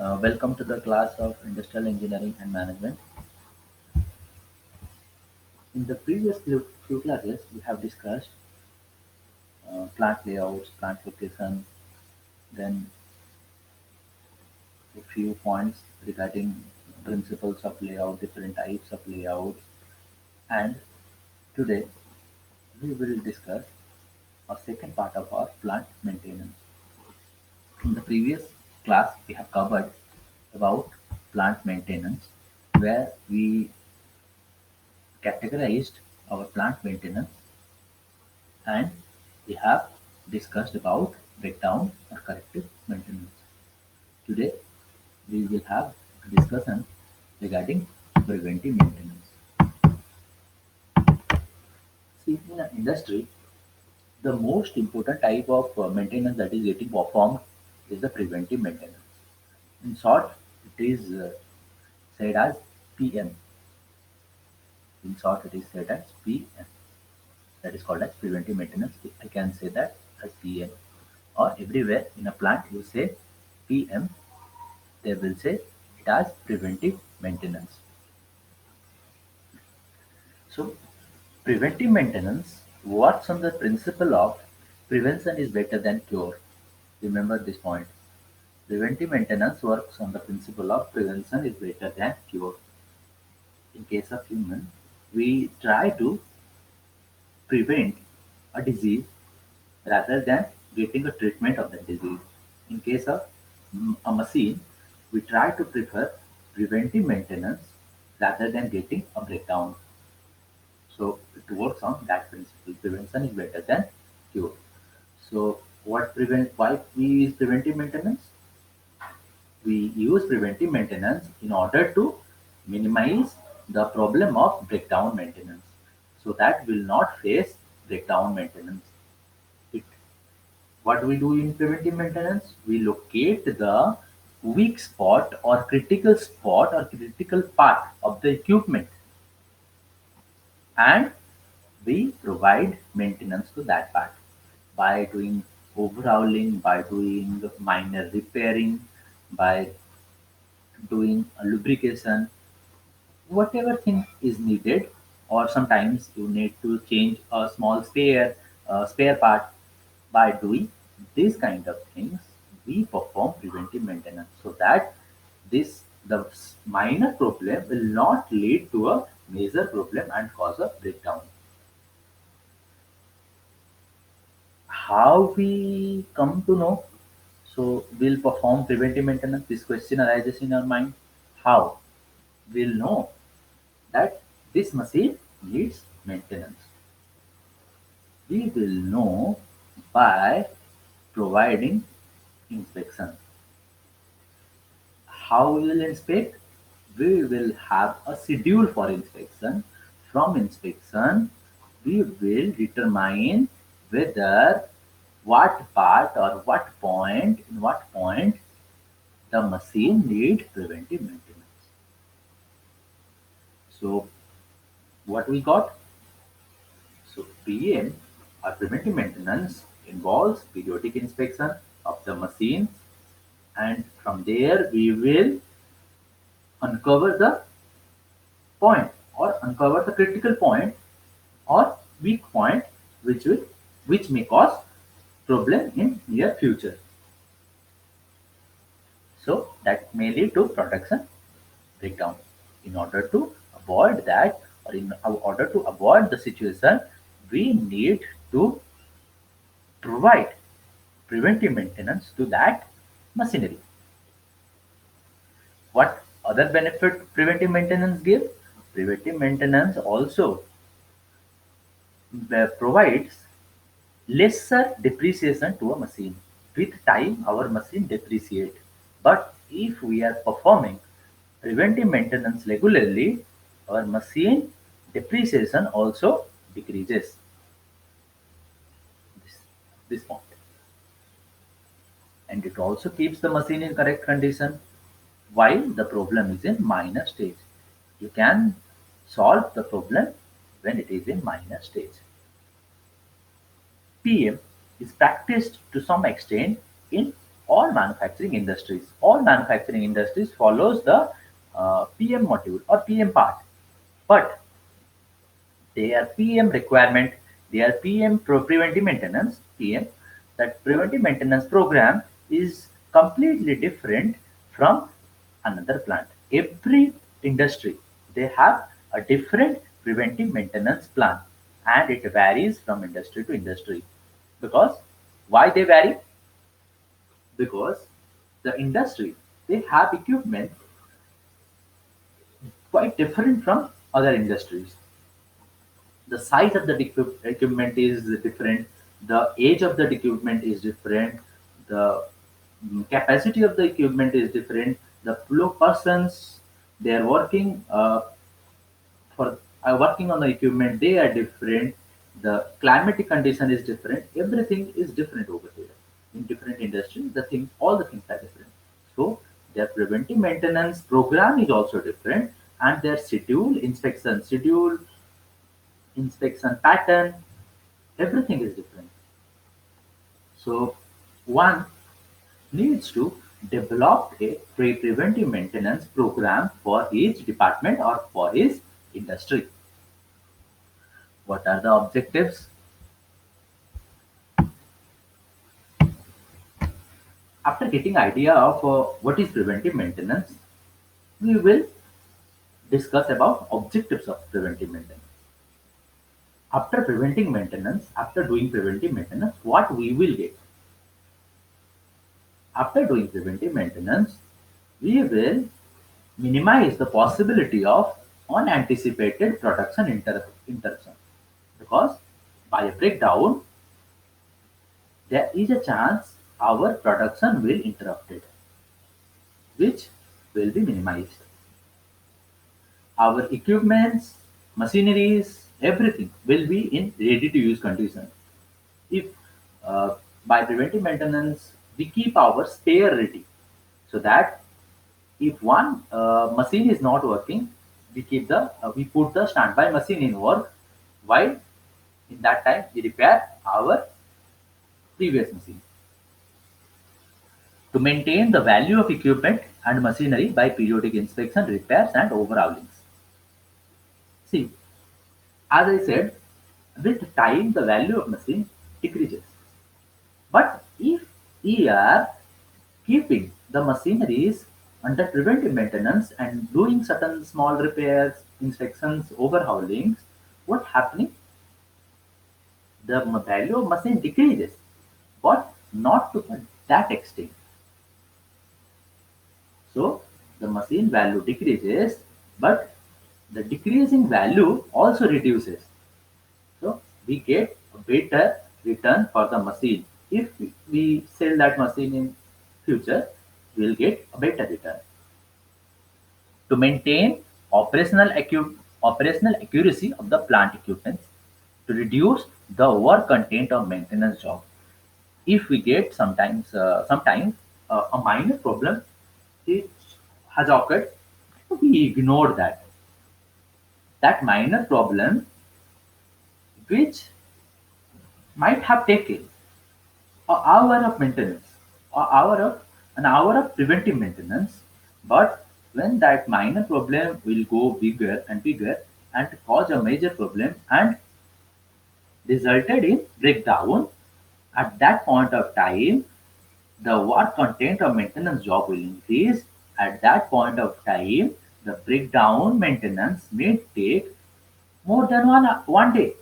Welcome to the class of Industrial Engineering and Management. In the previous few classes, we have discussed plant layouts, plant location, then a few points regarding principles of layout, different types of layouts, and today we will discuss a second part of our plant maintenance. In the previous class, we have covered about plant maintenance, where we categorized our plant maintenance and we have discussed about breakdown or corrective maintenance. Today we will have a discussion regarding preventive maintenance. See, in an industry, the most important type of maintenance that is getting performed is the preventive maintenance. In short, it is said as PM. In short, it is said as PM. That is called as preventive maintenance. I can say that as PM. Or everywhere in a plant you say PM, they will say it as preventive maintenance. So preventive maintenance works on the principle of prevention is better than cure. Remember this point. Preventive maintenance works on the principle of prevention is better than cure. In case of human, we try to prevent a disease rather than getting a treatment of the disease. In case of a machine, we try to prefer preventive maintenance rather than getting a breakdown. So it works on that principle. Prevention is better than cure. So why we use preventive maintenance? We use preventive maintenance in order to minimize the problem of breakdown maintenance. So that will not face breakdown maintenance. It What we do in preventive maintenance? We locate the weak spot or critical part of the equipment and we provide maintenance to that part by doing overhauling, by doing minor repairing, by doing a lubrication, whatever thing is needed, or sometimes you need to change a small spare part. By doing these kind of things, we perform preventive maintenance so that the minor problem will not lead to a major problem and cause a breakdown. How we come to know? So we'll perform preventive maintenance. This question arises in our mind. How? We'll know that this machine needs maintenance. We will know by providing inspection. How we will inspect? We will have a schedule for inspection. From inspection, we will determine whether what part or in what point the machine needs preventive maintenance. So what we got? So PM or preventive maintenance involves periodic inspection of the machine, and from there we will uncover the point or uncover the critical point or weak point which may cause problem in near future. So that may lead to production breakdown. In order to avoid that, or in order to avoid the situation, we need to provide preventive maintenance to that machinery. What other benefit preventive maintenance give? Preventive maintenance also provides lesser depreciation to a machine. With time, our machine depreciate. But if we are performing preventive maintenance regularly, our machine depreciation also decreases. This, this point. And it also keeps the machine in correct condition while the problem is in minor stage. You can solve the problem when it is in minor stage. PM is practiced to some extent in All manufacturing industries follows the PM module or PM part, but their PM requirement, their preventive maintenance, PM, that preventive maintenance program is completely different from another plant. Every industry, they have a different preventive maintenance plan, and it varies from industry to industry. Because why they vary? Because the industry, they have equipment quite different from other industries. The size of the equipment is different, the age of the equipment is different, the capacity of the equipment is different, the flow persons they are working on the equipment, they are different, the climatic condition is different, everything is different over here. In different industries, all the things are different. So their preventive maintenance program is also different, and their inspection pattern, everything is different. So one needs to develop a preventive maintenance program for each department or for his industry. What are the objectives? After getting idea of what is preventive maintenance, we will discuss about objectives of preventive maintenance. After doing preventive maintenance, what we will get? After doing preventive maintenance, we will minimize the possibility of unanticipated production interruption, because by a breakdown there is a chance our production will interrupted, which will be minimized. Our equipments, machineries, everything will be in ready to use condition. If by preventive maintenance we keep our spare ready, so that if one machine is not working, we put the standby machine in work, while in that time we repair our previous machine. To maintain the value of equipment and machinery by periodic inspection, repairs and overhaulings. See, as I said, with time the value of machine decreases. But if we are keeping the machineries under preventive maintenance and doing certain small repairs, inspections, overhaulings, what happening? The value of machine decreases, but not to that extent. So the machine value decreases, but the decreasing value also reduces. So we get a better return for the machine. If we sell that machine in future, we will get a better return. To maintain operational accuracy of the plant equipment, to reduce the work content of maintenance job. If we get sometimes a minor problem, it has occurred, we ignore that minor problem, which might have taken an hour of maintenance, an hour of preventive maintenance, but when that minor problem will go bigger and bigger and cause a major problem and resulted in breakdown, at that point of time, the work content of maintenance job will increase. At that point of time, the breakdown maintenance may take more than one day.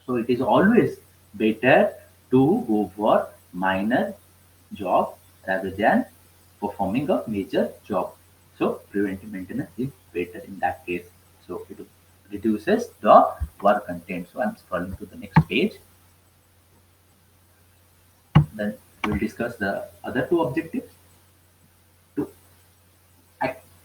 So it is always better to go for minor job rather than performing a major job. So preventive maintenance is better in that case. So it reduces the work content. So I'm scrolling to the next page. Then we'll discuss the other two objectives. To,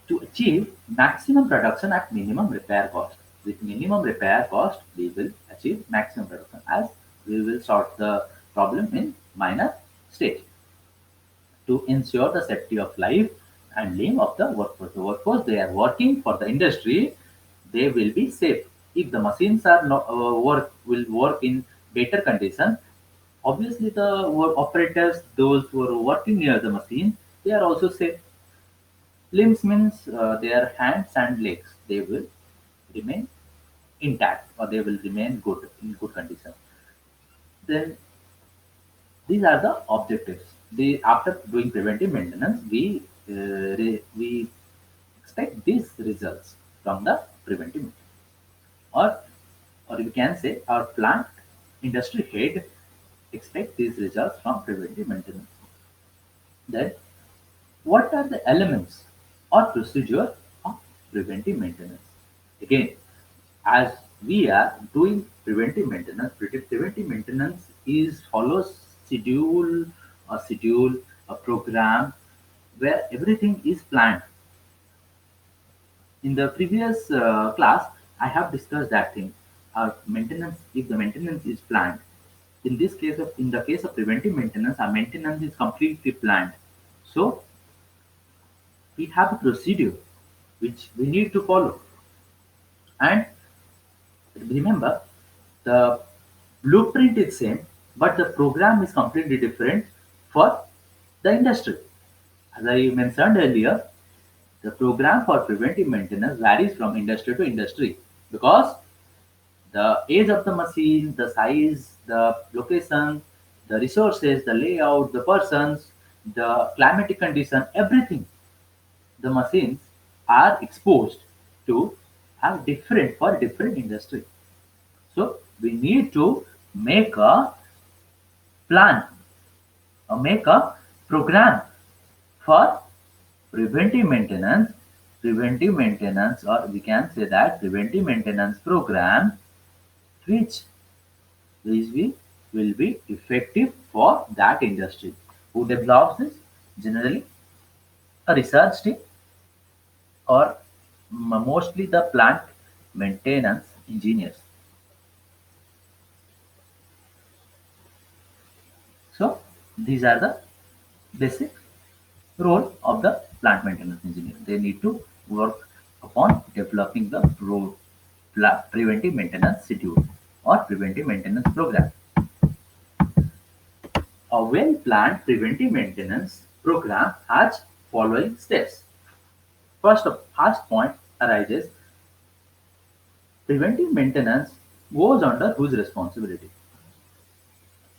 to achieve maximum production at minimum repair cost. With minimum repair cost, we will achieve maximum production, as we will solve the problem in minor stage. To ensure the safety of life and limb of the workforce. The workforce, they are working for the industry, they will be safe. If the machines are not, will work in better condition, Obviously, the operators, those who are working near the machine, they are also safe. Limbs means their hands and legs. They will remain intact or they will remain good in good condition. Then these are the objectives. After doing preventive maintenance, we expect these results from the preventive maintenance. Or, or we can say our plant industry head expect these results from preventive maintenance. Then, what are the elements or procedure of preventive maintenance? Again, as we are doing preventive maintenance is follows schedule, a program where everything is planned. In the previous class, I have discussed that thing. Maintenance, if the maintenance is planned, in the case of preventive maintenance, our maintenance is completely planned. So we have a procedure which we need to follow. And remember, the blueprint is same, but the program is completely different for the industry. As I mentioned earlier, the program for preventive maintenance varies from industry to industry because the age of the machine, the size, the location, the resources, the layout, the persons, the climatic condition, everything the machines are exposed to have different for different industry. So we need to make a plan or make a program for preventive maintenance, or we can say that preventive maintenance program, which will be effective for that industry. Who develops this? Generally, a research team or mostly the plant maintenance engineers. So these are the basic role of the plant maintenance engineer. They need to work upon developing the preventive maintenance schedule or preventive maintenance program. A well-planned preventive maintenance program has following steps. First point arises: preventive maintenance goes under whose responsibility?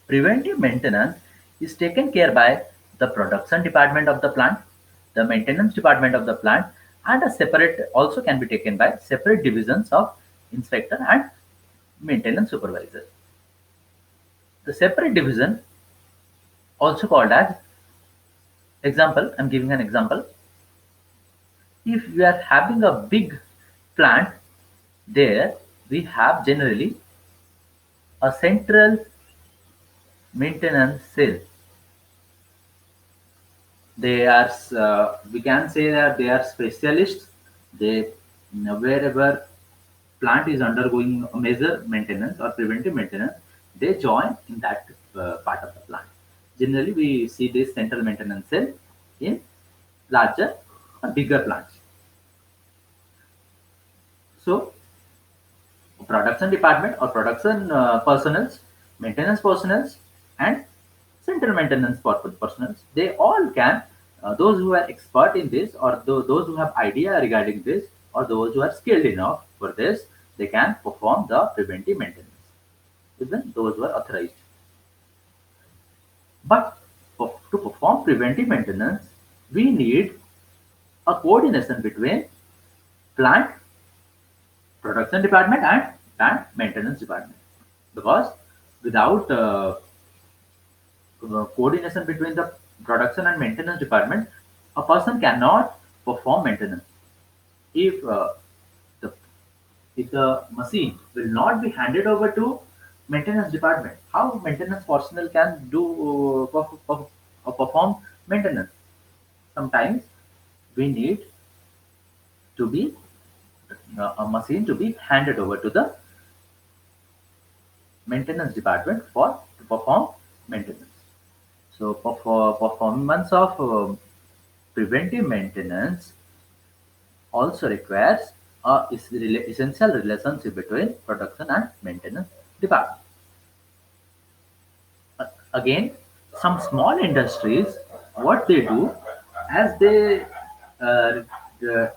Preventive maintenance is taken care by the production department of the plant, the maintenance department of the plant, and a separate also can be taken by separate divisions of inspector and maintenance supervisor. The separate division, also called as example, I'm giving an example. If we are having a big plant, there we have generally a central maintenance cell. They are, we can say that they are specialists. They, wherever plant is undergoing a major maintenance or preventive maintenance, they join in that part of the plant. Generally, we see this central maintenance cell in larger or bigger plants. So, production department or production personnel, maintenance personnel, and central maintenance personnel, they all can, those who are expert in this or those who have idea regarding this or those who are skilled enough for this, they can perform the preventive maintenance, even those who are authorized. But to perform preventive maintenance, we need a coordination between plant production department and plant maintenance department, because without coordination between the production and maintenance department, a person cannot perform maintenance. If the if the machine will not be handed over to maintenance department, how maintenance personnel can do perform maintenance? Sometimes we need to be a machine to be handed over to the maintenance department for to perform maintenance. So for performance of preventive maintenance also requires a essential relationship between production and maintenance department. Again, some small industries, what they do, as they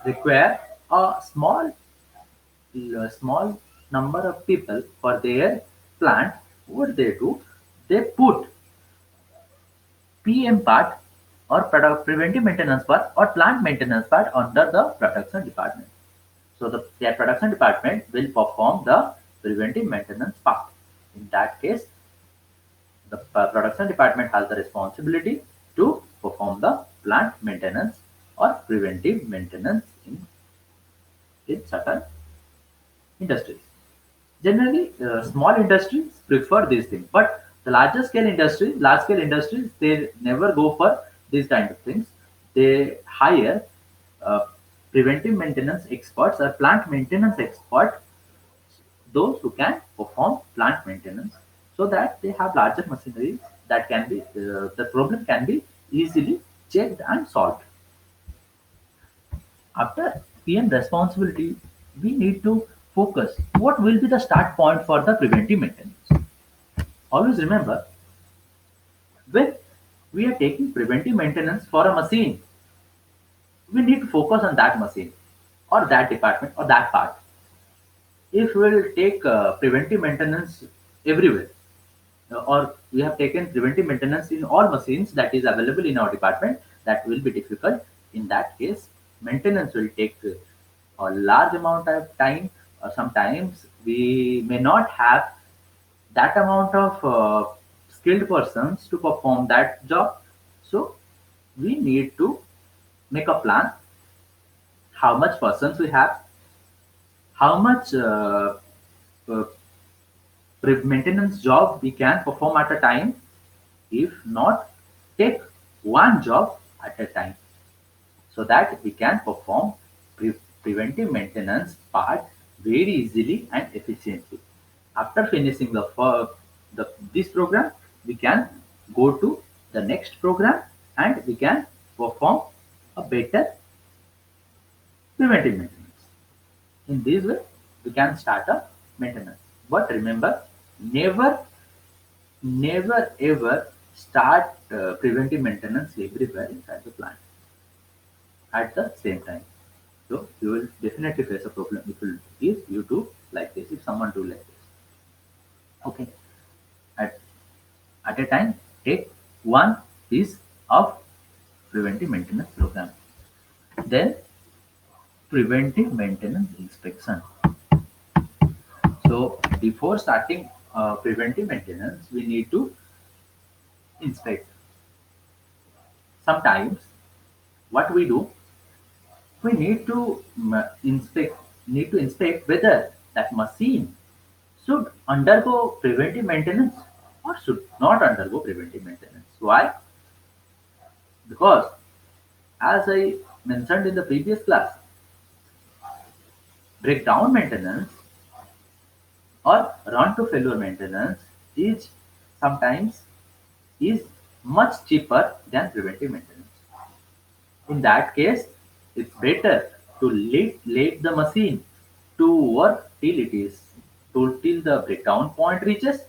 require a small number of people for their plant, what they do, they put PM part or product preventive maintenance part or plant maintenance part under the production department. So their production department will perform the preventive maintenance part. In that case, the production department has the responsibility to perform the plant maintenance or preventive maintenance in certain industries. Generally, small industries prefer these things, but the large scale industries, they never go for these kind of things. They hire uh, preventive maintenance experts or plant maintenance expert, those who can perform plant maintenance, so that they have larger machinery that can be the problem can be easily checked and solved. After PM responsibility, we need to focus what will be the start point for the preventive maintenance. Always remember, when we are taking preventive maintenance for a machine, we need to focus on that machine or that department or that part. If we will take preventive maintenance everywhere, or we have taken preventive maintenance in all machines that is available in our department, that will be difficult. In that case, maintenance will take a large amount of time, or sometimes we may not have that amount of skilled persons to perform that job. So we need to make a plan how much persons we have, how much uh, maintenance job we can perform at a time. If not, take one job at a time, so that we can perform preventive maintenance part very easily and efficiently. After finishing this program, we can go to the next program and we can perform a better preventive maintenance. In this way, we can start a maintenance. But remember, never, never ever start preventive maintenance everywhere inside the plant at the same time. So you will definitely face a problem if you do like this, if someone do like this. Okay. At, at a time, take one piece of preventive maintenance program. Then preventive maintenance inspection. So before starting preventive maintenance, we need to inspect. Sometimes what we do, we need to inspect whether that machine should undergo preventive maintenance or should not undergo preventive maintenance. Why? Because as I mentioned in the previous class, breakdown maintenance or run to failure maintenance is sometimes is much cheaper than preventive maintenance. In that case, it's better to let the machine to work till it is till the breakdown point reaches.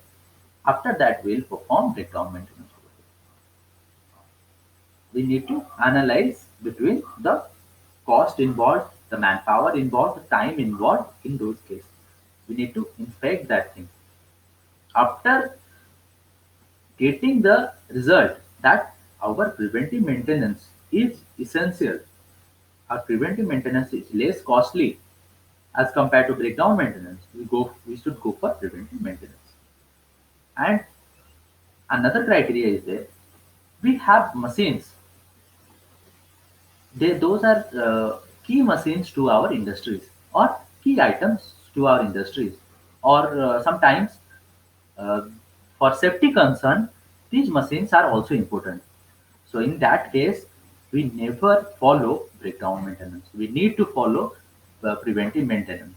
After that, we'll perform breakdown maintenance. We need to analyze between the cost involved, the manpower involved, the time involved in those cases. We need to inspect that thing. After getting the result that our preventive maintenance is essential, our preventive maintenance is less costly as compared to breakdown maintenance, we should go for preventive maintenance. And another criteria is there. We have machines. Those are key machines to our industries or key items to our industries. Or sometimes uh, for safety concern, these machines are also important. So in that case, we never follow breakdown maintenance. We need to follow the preventive maintenance,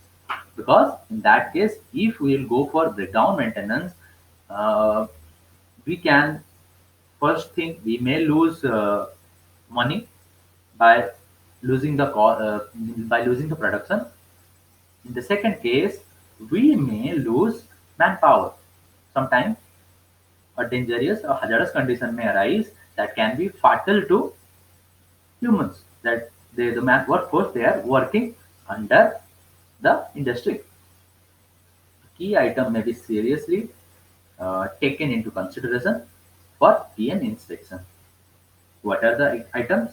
because in that case, if we will go for breakdown maintenance, uh, we can, first thing, we may lose money by by losing the production. In the second case, we may lose manpower. Sometimes a dangerous or hazardous condition may arise that can be fatal to humans that the workforce they are working under the industry. Key item may be seriously taken into consideration for PM inspection. What are the items?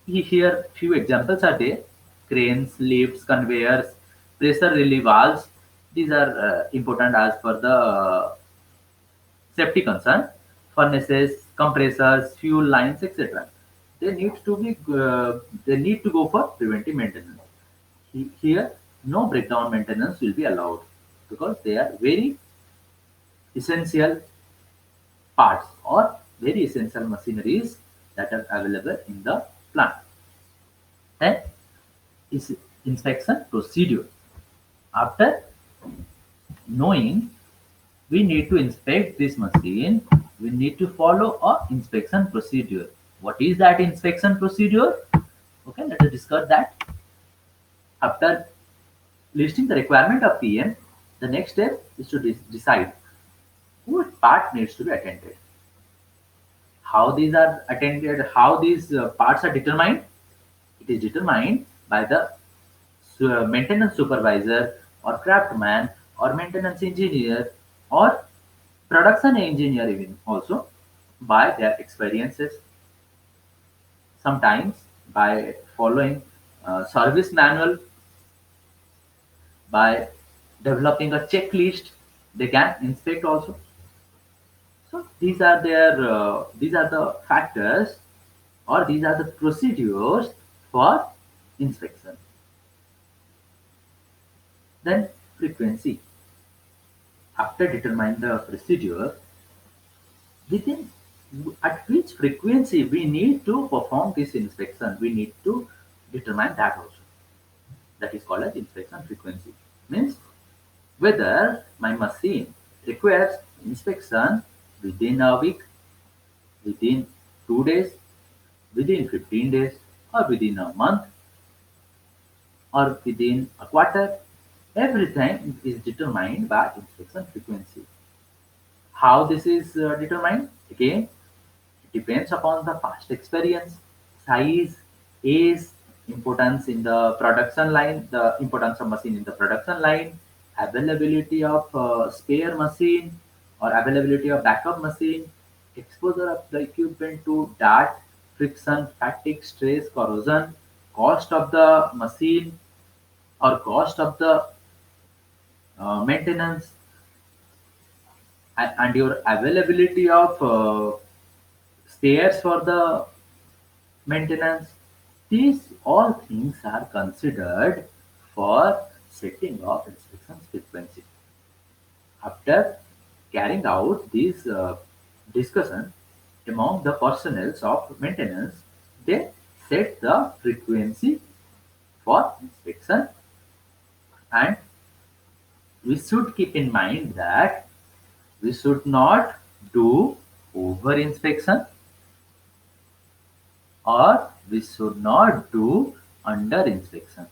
Here, few examples are there: cranes, lifts, conveyors, pressure relief valves. These are important as per the safety concern. Furnaces, compressors, fuel lines, etc. They need to go for preventive maintenance. Here, no breakdown maintenance will be allowed because they are very essential parts or very essential machineries that are available in the plant. Then is inspection procedure. After knowing we need to inspect this machine, we need to follow a inspection procedure. What is that inspection procedure? Okay, let us discuss that. After listing the requirement of PM, the next step is to decide what part needs to be attended. How these are attended, how these parts are determined. It is determined by the maintenance supervisor or craftsman or maintenance engineer or production engineer even also by their experiences, sometimes by following service manual, by developing a checklist they can inspect also. So these are the factors or these are the procedures for inspection. Then frequency. After determining the procedure, within at which frequency we need to perform this inspection, we need to determine that also. That is called as inspection frequency. Means whether my machine requires inspection within a week, within 2 days, within 15 days, or within a month, or within a quarter. Everything is determined by inspection frequency. How this is determined? Again, it depends upon the past experience, size, age, importance in the production line, the importance of machine in the production line, availability of spare machine or availability of backup machine, exposure of the equipment to dart, friction, fatigue, stress, corrosion, cost of the machine or cost of the maintenance, and your availability of spares for the maintenance. These all things are considered for setting of inspection frequency. After carrying out this discussion among the personnel of maintenance, they set the frequency for inspection, and we should keep in mind that we should not do over inspection or we should not do under inspection.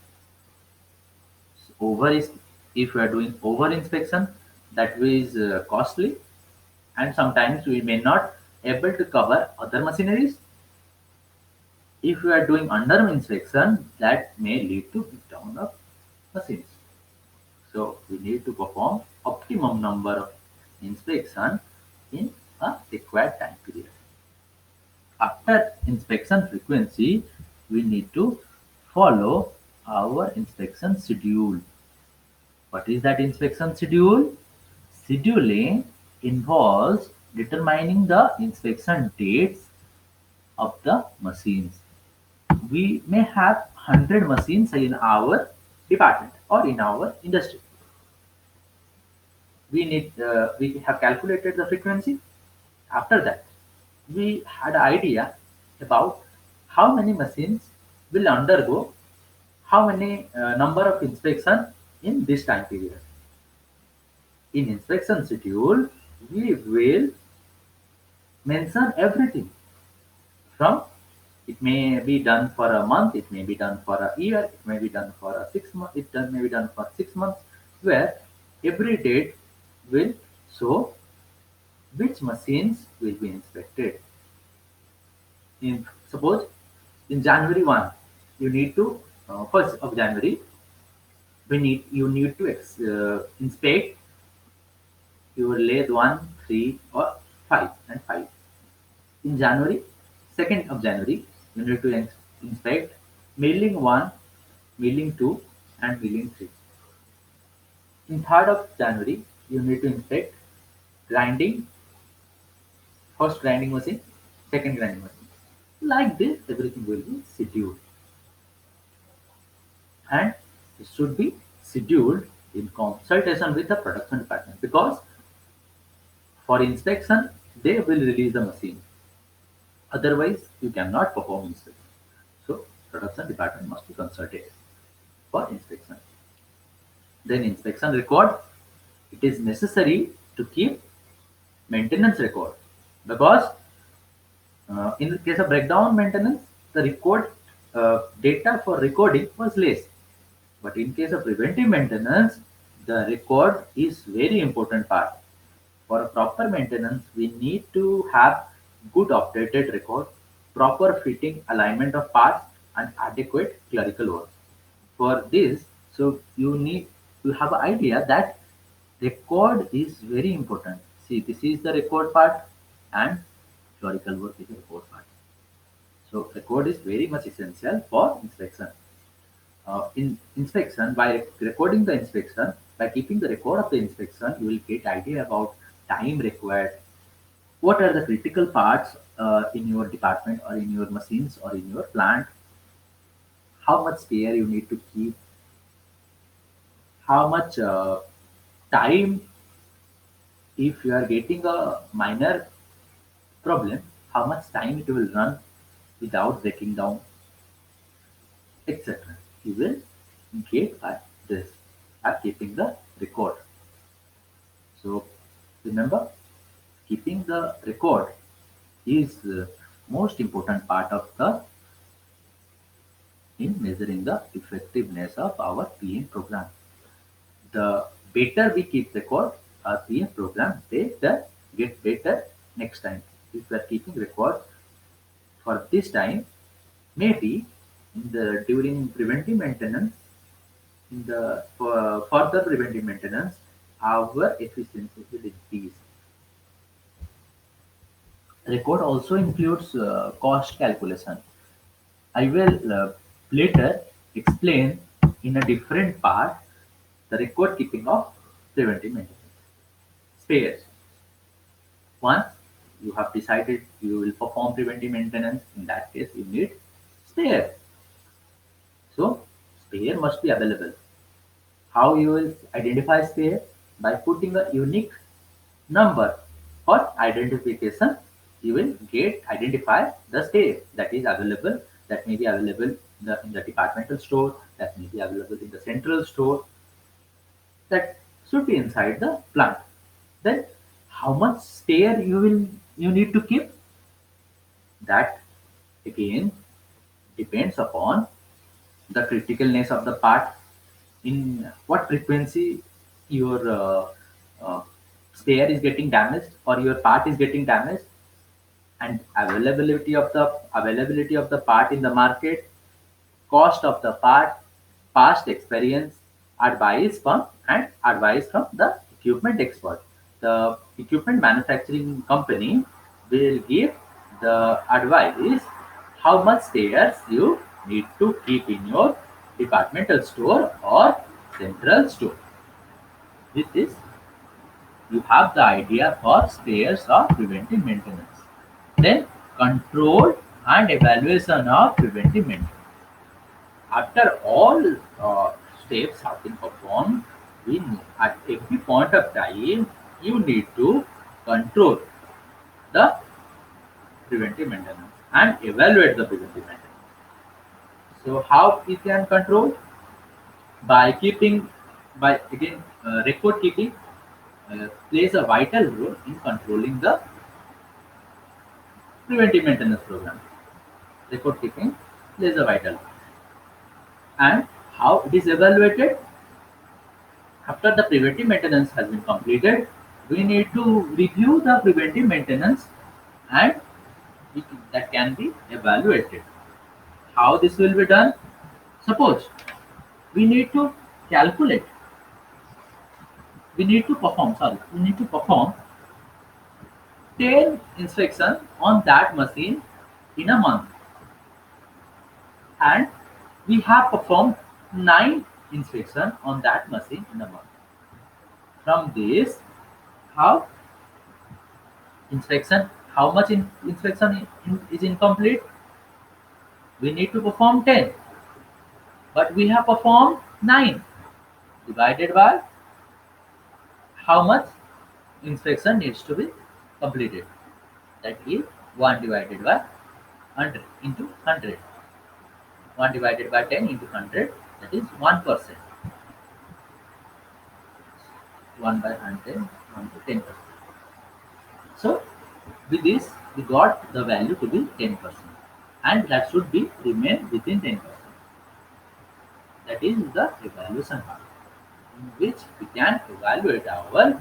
Over is if we are doing over inspection, that is costly, and sometimes we may not able to cover other machineries. If we are doing under inspection, that may lead to breakdown of machines. So we need to perform optimum number of inspection in a required time period. After inspection frequency, we need to follow our inspection schedule. What is that inspection schedule? Scheduling involves determining the inspection dates of the machines. We may have 100 machines in our department or in our industry. We have calculated the frequency. After that, we had an idea about how many machines will undergo how many number of inspection in this time period. In inspection schedule, we will mention everything from it may be done for a month, it may be done for a year, it may be done for a 6 month, may be done for 6 months, where every date will show which machines will be inspected. In suppose in January 1, you need to 1st of January, we need you need to inspect your lathe 1, 3, or 5 and 5. In January, 2nd of January, you need to inspect milling 1, milling 2, and milling 3. In 3rd of January, you need to inspect grinding, first grinding machine, second grinding machine. Like this, everything will be scheduled, and it should be scheduled in consultation with the production department, because for inspection they will release the machine. Otherwise, you cannot perform inspection. So, production department must be consulted for inspection. Then inspection record. It is necessary to keep maintenance record, because in the case of breakdown maintenance, the record data for recording was less. But in case of preventive maintenance, the record is very important part. For proper maintenance, we need to have good updated record, proper fitting alignment of parts, and adequate clerical work. For this, so you need to have an idea that record is very important. See, this is the record part, and clerical work is the record part. So record is very much essential for inspection. In inspection, by recording the inspection, by keeping the record of the inspection, you will get idea about time required, what are the critical parts in your department or in your machines or in your plant, how much care you need to keep, how much time, if you are getting a minor problem, how much time it will run without breaking down, etc. You will get by this, by keeping the record. So remember, keeping the record is the most important part of the in measuring the effectiveness of our PM program. The better we keep record, our PM program, they get better next time. If we are keeping record for this time, maybe in the during preventive maintenance, in the for further preventive maintenance, our efficiency will increase. Record also includes cost calculation. I will later explain in a different part the record keeping of preventive maintenance. Spares. Once you have decided you will perform preventive maintenance, in that case you need spare. So spare must be available. How you will identify spare? By putting a unique number for identification, you will get identify the spare that is available, that may be available in the departmental store, that may be available in the central store, that should be inside the plant. Then how much spare you need to keep, that again depends upon the criticalness of the part, in what frequency your uh, spare is getting damaged or your part is getting damaged, and availability of the part in the market, cost of the part, past experience, advice from the equipment expert. The equipment manufacturing company will give the advice how much spares you need to keep in your departmental store or central store. With this, you have the idea for spares of preventive maintenance. Then control and evaluation of preventive maintenance. After all steps have been performed, at every point of time, you need to control the preventive maintenance and evaluate the preventive maintenance. So how we can control? By keeping, by again record keeping plays a vital role in controlling the preventive maintenance program. Record keeping plays a vital role. And how it is evaluated? After the preventive maintenance has been completed, We need to review the preventive maintenance and it, that can be evaluated. How this will be done? Suppose we need to calculate, we need to perform 10 inspections on that machine in a month, and we have performed 9 inspections on that machine in a month. From this, how inspection, how much inspection is incomplete? We need to perform 10, but we have performed 9, divided by how much inspection needs to be completed. That is 1 divided by 100 into 100. 1 divided by 10 into 100, that is 1%. 1 by 100, 1 to 10%. So with this, we got the value to be 10%, and that should be remain within 10%. That is the evaluation part, in which we can evaluate our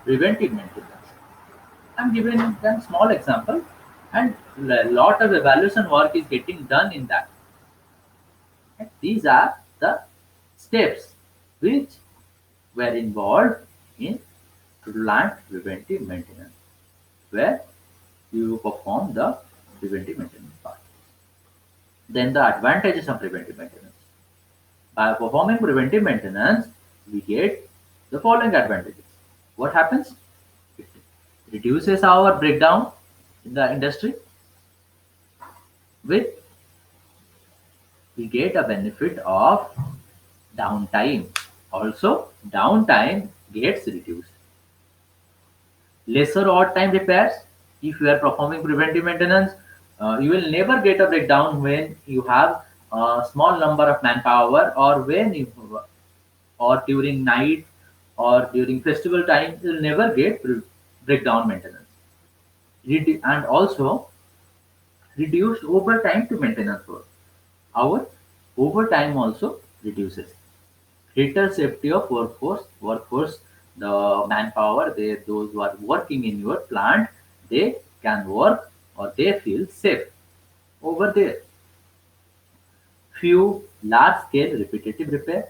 preventive maintenance. I'm giving them small example, and a lot of evaluation work is getting done in that. And these are the steps which were involved in plant preventive maintenance, where you perform the preventive maintenance part. Then the advantages of preventive maintenance. By performing preventive maintenance, we get the following advantages. What happens? It reduces our breakdown in the industry. With we get a benefit of downtime. Also, downtime gets reduced. Lesser odd time repairs. If you are performing preventive maintenance, you will never get a breakdown when you have a small number of manpower, or when you, or during night, or during festival time, you will never get breakdown maintenance. And also reduced overtime to maintenance work. Our overtime also reduces. Greater safety of workforce, the manpower, those who are working in your plant, they can work or they feel safe over there. Few large scale repetitive repair.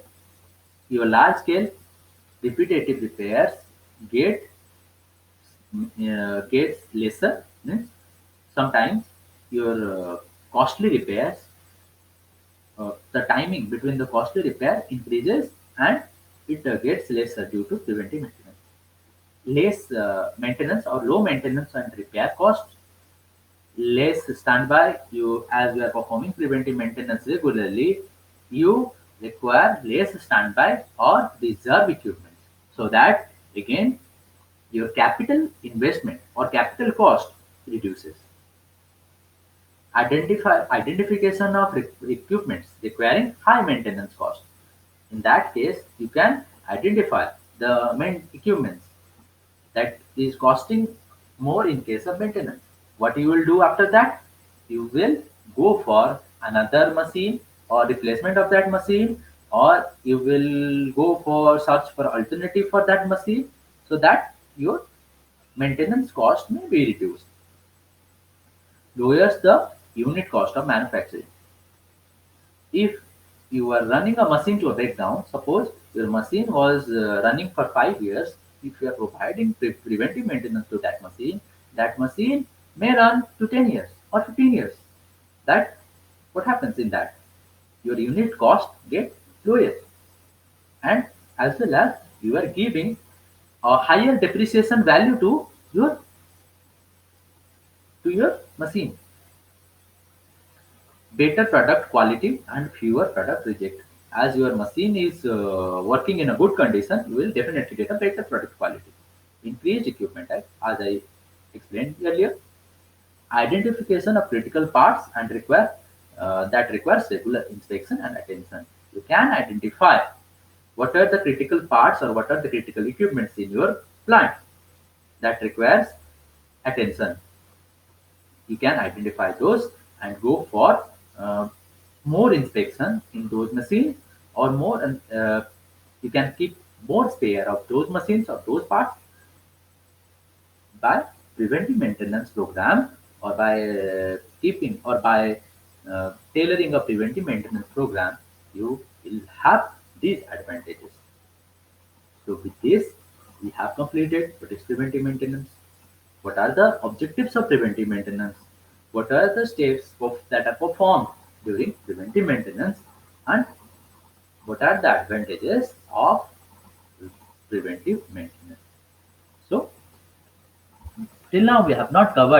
Your large scale repetitive repairs get gets lesser. Sometimes your costly repairs, the timing between the costly repair increases, and it gets lesser due to preventive maintenance. Less maintenance or low maintenance and repair costs, less standby. You, as you are performing preventive maintenance regularly, you require less standby or reserve equipment, so that again your capital investment or capital cost reduces. Identification of equipments requiring high maintenance cost. In that case, you can identify the main equipments that is costing more in case of maintenance. What you will do after that? You will go for another machine or replacement of that machine, or you will go for search for alternative for that machine, so that your maintenance cost may be reduced. Lowers the unit cost of manufacturing. If you are running a machine to a breakdown, suppose your machine was running for 5 years, if you are providing preventive maintenance to that machine may run to 10 years or 15 years. That what happens in that? Your unit cost get lower, and as well as you are giving a higher depreciation value your to your machine. Better product quality and fewer product reject. As your machine is working in a good condition, you will definitely get a better product quality. Increased equipment type, as I explained earlier. Identification of critical parts and that requires regular inspection and attention. You can identify what are the critical parts or what are the critical equipments in your plant that requires attention. You can identify those and go for more inspection in those machines, or more, you can keep more spare of those machines or those parts, by preventive maintenance program, or by keeping, or by tailoring a preventive maintenance program, you will have these advantages. So with this, we have completed what is preventive maintenance. What are the objectives of preventive maintenance? What are the steps that are performed during preventive maintenance? And what are the advantages of preventive maintenance? So till now we have not covered